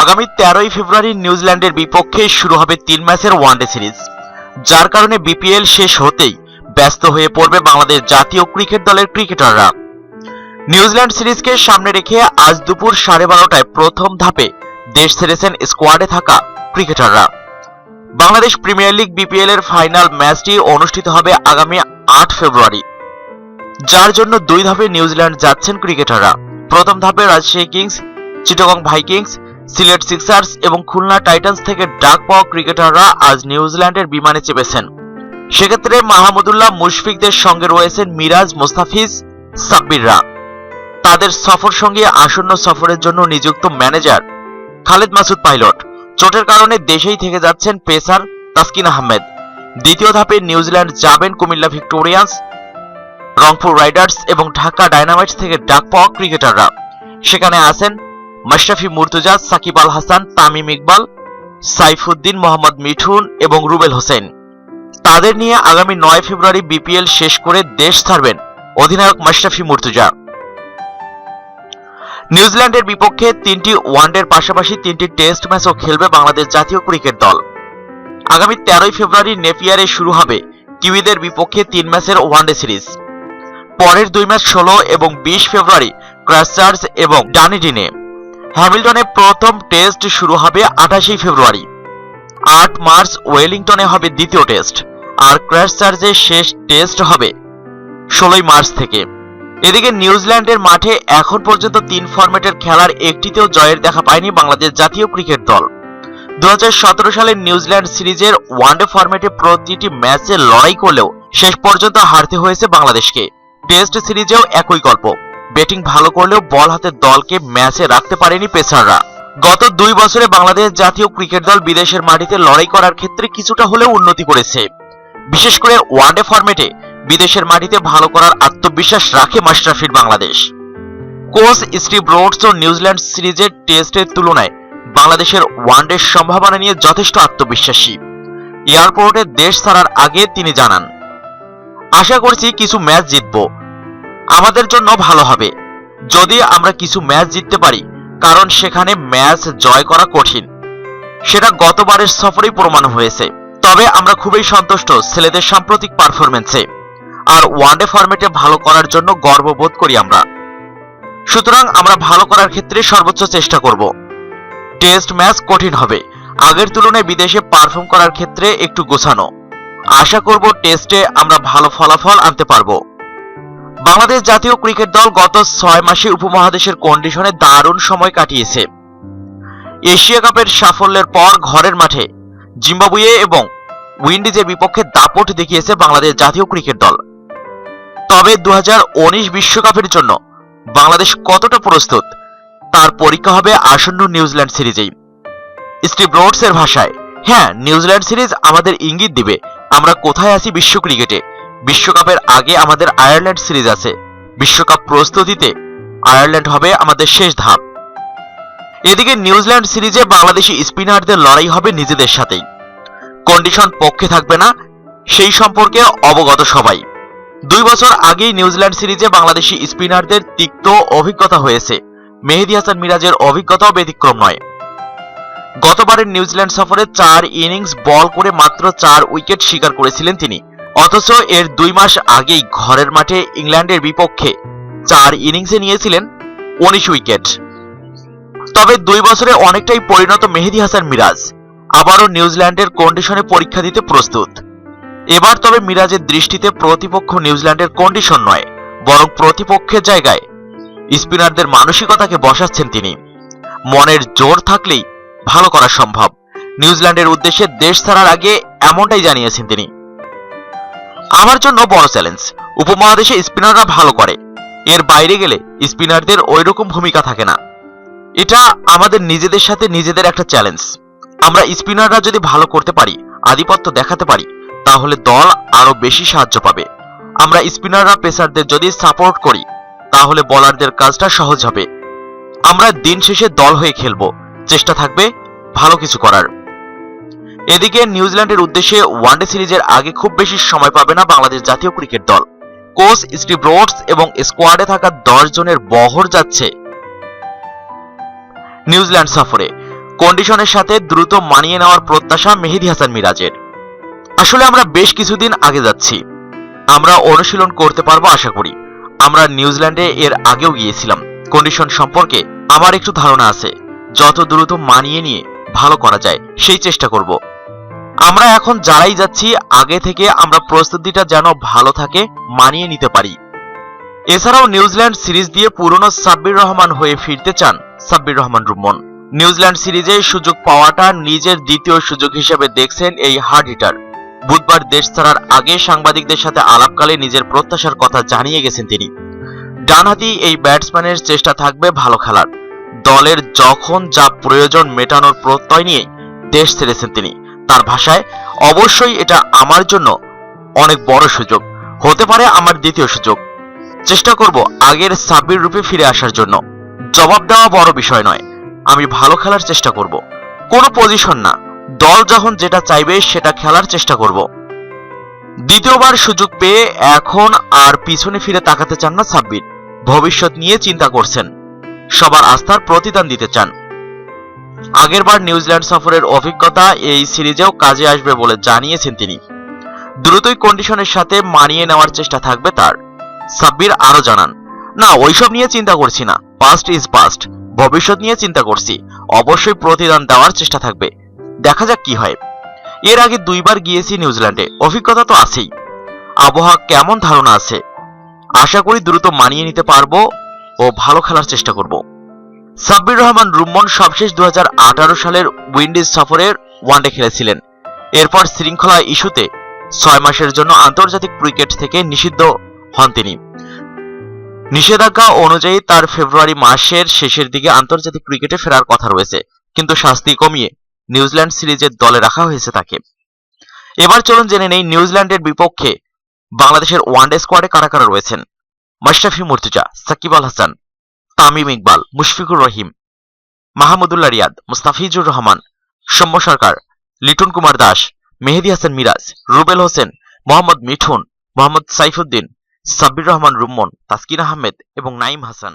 আগামী 13ই ফেব্রুয়ারি নিউজিল্যান্ডের বিপক্ষে শুরু হবে 3 ম্যাচের ওয়ানডে সিরিজ, যার কারণে বিপিএল শেষ হতেই ব্যস্ত হয়ে পড়বে বাংলাদেশ জাতীয় ক্রিকেট দলের ক্রিকেটাররা। নিউজিল্যান্ড সিরিজকে সামনে রেখে আজ দুপুর 12:30টায় প্রথম ধাপে দেশ ছেড়েছেন স্কোয়াডে থাকা ক্রিকেটাররা। বাংলাদেশ প্রিমিয়ার লিগ বিপিএল এর ফাইনাল ম্যাচটি অনুষ্ঠিত হবে আগামী 8 ফেব্রুয়ারি, যার জন্য 2 ধাপে নিউজিল্যান্ড যাচ্ছেন ক্রিকেটাররা। প্রথম ধাপে Rajshahi Kings, Chittagong Vikings, Sylhet Sixers এবং খুলনা টাইটান্স থেকে ডাক পাওয়া ক্রিকেটাররা আজ নিউজিল্যান্ডের বিমানে চেপেছেন। সেক্ষেত্রে মাহমুদুল্লাহ মুশফিকদের সঙ্গে রয়েছেন মিরাজ, মোস্তাফিজ, সাব্বিররা। তাদের সফর সঙ্গে আসন্ন সফরের জন্য নিযুক্ত ম্যানেজার খালেদ মাসুদ পাইলট। চোটের কারণে দেশেই থেকে যাচ্ছেন পেসার তাসকিন আহমেদ। দ্বিতীয় ধাপে নিউজিল্যান্ড যাবেন কুমিল্লা ভিক্টোরিয়ান্স, রংপুর রাইডার্স এবং ঢাকা ডায়নামাইটস থেকে ডাক পাওয়া ক্রিকেটাররা। সেখানে আছেন মাশরাফি মুর্তজা, সাকিব আল হাসান, তামিম ইকবাল, সাইফুদ্দিন, মোহাম্মদ মিঠুন এবং রুবেল হোসেন। তাদের নিয়ে আগামী 9 ফেব্রুয়ারি বিপিএল শেষ করে দেশ ছাড়বেন অধিনায়ক মাশরাফি মুর্তজা। নিউজিল্যান্ডের বিপক্ষে 3টি ওয়ানডের পাশাপাশি 3টি টেস্ট ম্যাচও খেলবে বাংলাদেশ জাতীয় ক্রিকেট দল। আগামী 13ই ফেব্রুয়ারি নেপিয়ারে শুরু হবে কিউইদের বিপক্ষে 3 ম্যাচের ওয়ানডে সিরিজ। পরের 2 ম্যাচ 16 এবং 20 ফেব্রুয়ারি ক্রাইস্টচার্চ এবং ডানেডিনে। হ্যামিল্টনে প্রথম টেস্ট শুরু হবে 28 ফেব্রুয়ারি। 8 মার্চ ওয়েলিংটনে হবে দ্বিতীয় টেস্ট, আর ক্রাইস্টচার্চে শেষ টেস্ট হবে 16 মার্চ থেকে। এদিকে নিউজিল্যান্ডের মাঠে এখন পর্যন্ত 3 ফরম্যাটের খেলার একটিতেও জয়ের দেখা পায়নি বাংলাদেশ জাতীয় ক্রিকেট দল। 2017 সালের নিউজিল্যান্ড সিরিজের ওয়ানডে ফরম্যাটে প্রতিটি ম্যাচে লড়াই করলেও শেষ পর্যন্ত হারতে হয়েছে বাংলাদেশকে। টেস্ট সিরিজেও একই গল্প, ব্যাটিং ভালো করলেও বল হাতে দলকে ম্যাচে রাখতে পারেনি পেসাররা। গত 2 বছরে বাংলাদেশ জাতীয় ক্রিকেট দল বিদেশের মাটিতে লড়াই করার ক্ষেত্রে কিছুটা হলেও উন্নতি করেছে। বিশেষ করে ওয়ানডে ফরম্যাটে বিদেশের মাটিতে ভালো করার আত্মবিশ্বাস রাখে মাশরাফির বাংলাদেশ। কোচ স্টিভ রোডসও নিউজিল্যান্ড সিরিজের টেস্টের তুলনায় বাংলাদেশের ওয়ানডের সম্ভাবনা নিয়ে যথেষ্ট আত্মবিশ্বাসী। এয়ারপোর্টে দেশ ছাড়ার আগে তিনি জানান, আশা করছি কিছু ম্যাচ জিতব, আমাদের জন্য ভালো হবে যদি আমরা কিছু ম্যাচ জিততে পারি, কারণ সেখানে ম্যাচ জয় করা কঠিন। সেটা গতবারের সফরেই প্রমাণ হয়েছে। তবে আমরা খুবই সন্তুষ্ট ছেলেদের সাম্প্রতিক পারফরমেন্সে, আর ওয়ানডে ফরম্যাটে ভালো করার জন্য গর্ববোধ করি আমরা। সুতরাং আমরা ভালো করার ক্ষেত্রে সর্বোচ্চ চেষ্টা করব। টেস্ট ম্যাচ কঠিন হবে, আগের তুলনায় বিদেশে পারফর্ম করার ক্ষেত্রে একটু গোছানো। আশা করব টেস্টে আমরা ভালো ফলাফল আনতে পারবো। বাংলাদেশ জাতীয় ক্রিকেট দল গত 6 মাসে উপমহাদেশের কন্ডিশনে দারুণ সময় কাটিয়েছে। এশিয়া কাপের সাফল্যের পর ঘরের মাঠে জিম্বাবুয়ে এবং উইন্ডিজের বিপক্ষে দাপট দেখিয়েছে বাংলাদেশ জাতীয় ক্রিকেট দল। তবে 2019 বিশ্বকাপের জন্য বাংলাদেশ কতটা প্রস্তুত তার পরীক্ষা হবে আসন্ন নিউজিল্যান্ড সিরিজেই। স্টিভ রোডসের ভাষায়, হ্যাঁ, নিউজিল্যান্ড সিরিজ আমাদের ইঙ্গিত দিবে আমরা কোথায় আছি বিশ্ব ক্রিকেটে। বিশ্বকাপের আগে আমাদের আয়ারল্যান্ড সিরিজ আছে। বিশ্বকাপ প্রস্তুতিতে আয়ারল্যান্ড হবে আমাদের শেষ ধাপ। এদিকে নিউজিল্যান্ড সিরিজে বাংলাদেশি স্পিনারদের লড়াই হবে নিজেদের সাথেই। কন্ডিশন পক্ষে থাকবে না সেই সম্পর্কে অবগত সবাই। 2 বছর আগেই নিউজিল্যান্ড সিরিজে বাংলাদেশি স্পিনারদের তিক্ত অভিজ্ঞতা হয়েছে। মেহেদী হাসান মিরাজের অভিজ্ঞতাও ব্যতিক্রম নয়। গতবারের নিউজিল্যান্ড সফরে 4 ইনিংস বল করে মাত্র 4 উইকেট শিকার করেছিলেন তিনি। অথচ এর 2 মাস আগেই ঘরের মাঠে ইংল্যান্ডের বিপক্ষে 4 ইনিংসে নিয়েছিলেন 19 উইকেট। তবে 2 বছরে অনেকটাই পরিণত মেহেদী হাসান মিরাজ আবারও নিউজিল্যান্ডের কন্ডিশনে পরীক্ষা দিতে প্রস্তুত। এবার তবে মিরাজের দৃষ্টিতে প্রতিপক্ষ নিউজিল্যান্ডের কন্ডিশন নয়, বরং প্রতিপক্ষের জায়গায় স্পিনারদের মানসিকতাকে বসাচ্ছেন তিনি। মনের জোর থাকলেই ভালো করা সম্ভব। নিউজিল্যান্ডের উদ্দেশ্যে দেশ ছাড়ার আগে এমনটাই জানিয়েছেন তিনি। আমার জন্য বড় চ্যালেঞ্জ, উপমহাদেশে স্পিনাররা ভালো করে, এর বাইরে গেলে স্পিনারদের ওইরকম ভূমিকা থাকে না। এটা আমাদের নিজেদের সাথে নিজেদের একটা চ্যালেঞ্জ। আমরা স্পিনাররা যদি ভালো করতে পারি, আধিপত্য দেখাতে পারি, তাহলে দল আরো বেশি সাহায্য পাবে। আমরা স্পিনাররা পেসারদের যদি সাপোর্ট করি, তাহলে বোলারদের কাজটা সহজ হবে। আমরা দিন শেষে দল হয়ে খেলবো, চেষ্টা থাকবে ভালো কিছু করার। এদিকে নিউজিল্যান্ডের উদ্দেশ্যে ওয়ানডে সিরিজের আগে খুব বেশি সময় পাবে না বাংলাদেশ জাতীয় ক্রিকেট দল। কোচ স্টিভ রোডস এবং স্কোয়াডে থাকা 10 জনের বহর যাচ্ছে নিউজিল্যান্ড সফরে। কন্ডিশনের সাথে দ্রুত মানিয়ে নেওয়ার প্রত্যাশা মেহেদী হাসান মিরাজের। আসলে আমরা বেশ কিছুদিন আগে যাচ্ছি, আমরা অনুশীলন করতে পারবো আশা করি। আমরা নিউজিল্যান্ডে এর আগেও গিয়েছিলাম। কন্ডিশন সম্পর্কে আমার একটু ধারণা আছে। যত দ্রুত মানিয়ে নিয়ে ভালো করা যায় সেই চেষ্টা করব। আমরা এখন যারাই যাচ্ছি আগে থেকে আমরা প্রস্তুতিটা যেন ভালো থাকে, মানিয়ে নিতে পারি। এছাড়াও নিউজিল্যান্ড সিরিজ দিয়ে পুরনো সাব্বির রহমান হয়ে ফিরতে চান সাব্বির রহমান রুম্মন। নিউজিল্যান্ড সিরিজে সুযোগ পাওয়াটা নিজের দ্বিতীয় সুযোগ হিসেবে দেখছেন এই হার্ড হিটার। বুধবার দেশ ছাড়ার আগে সাংবাদিকদের সাথে আলাপকালে নিজের প্রত্যাশার কথা জানিয়ে গেছেন তিনি। ডানহাতি এই ব্যাটসম্যানের চেষ্টা থাকবে ভালো খেলার। দলের যখন যা প্রয়োজন মেটানোর প্রত্যয় নিয়ে দেশ ছেড়েছেন তিনি। তার ভাষায়, অবশ্যই এটা আমার জন্য অনেক বড় সুযোগ, হতে পারে আমার দ্বিতীয় সুযোগ। চেষ্টা করব আগের সাব্বির রূপে ফিরে আসার জন্য। জবাব দেওয়া বড় বিষয় নয়, আমি ভালো খেলার চেষ্টা করব। কোনো পজিশন না, দল যখন যেটা চাইবে সেটা খেলার চেষ্টা করব। দ্বিতীয়বার সুযোগ পেয়ে এখন আর পিছনে ফিরে তাকাতে চান না সাব্বির। ভবিষ্যৎ নিয়ে চিন্তা করছেন, সবার আস্থার প্রতিদান দিতে চান। আগেরবার নিউজিল্যান্ড সফরের অভিজ্ঞতা এই সিরিজেও কাজে আসবে বলে জানিয়েছেন তিনি। দ্রুতই কন্ডিশনের সাথে মানিয়ে নেওয়ার চেষ্টা থাকবে তার। সাব্বির আরো জানান, না ওইসব নিয়ে চিন্তা করছি না, পাস্ট ইজ পাস্ট, ভবিষ্যৎ নিয়ে চিন্তা করছি। অবশ্যই প্রতিদান দেওয়ার চেষ্টা থাকবে, দেখা যাক কি হয়। এর আগে 2 বার গিয়েছি নিউজিল্যান্ডে, অভিজ্ঞতা তো আছেই। আবহাওয়া কেমন ধারণা আছে, আশা করি দ্রুত মানিয়ে নিতে পারবো ও ভালো খেলার চেষ্টা করব। সাব্বির রহমান রুম্মন সবশেষ 2018 সালের উইন্ডিজ সফরের ওয়ানডে খেলেছিলেন। এরপর শৃঙ্খলা ইস্যুতে 6 মাসের জন্য আন্তর্জাতিক ক্রিকেট থেকে নিষিদ্ধ হন তিনি। নিষেধাজ্ঞা অনুযায়ী তার ফেব্রুয়ারি মাসের শেষের দিকে আন্তর্জাতিক ক্রিকেটে ফেরার কথা রয়েছে, কিন্তু শাস্তি কমিয়ে নিউজিল্যান্ড সিরিজের দলে রাখা হয়েছে তাকে। এবার চলুন জেনে নেই নিউজিল্যান্ডের বিপক্ষে বাংলাদেশের ওয়ানডে স্কোয়াডে কারা কারা রয়েছেন। মাশরাফি মুর্তজা, সাকিব আল হাসান, তামিম ইকবাল, মুশফিকুর রহিম, মাহমুদুল্লাহ রিয়াদ, মুস্তাফিজুর রহমান, সৌম্য সরকার, লিটন কুমার দাস, মেহেদী হাসান মিরাজ, রুবেল হোসেন, মোহাম্মদ মিঠুন, মোহাম্মদ সাইফুদ্দিন, সাব্বির রহমান রুম্মন, তাসকিন আহমেদ এবং নাইম হাসান।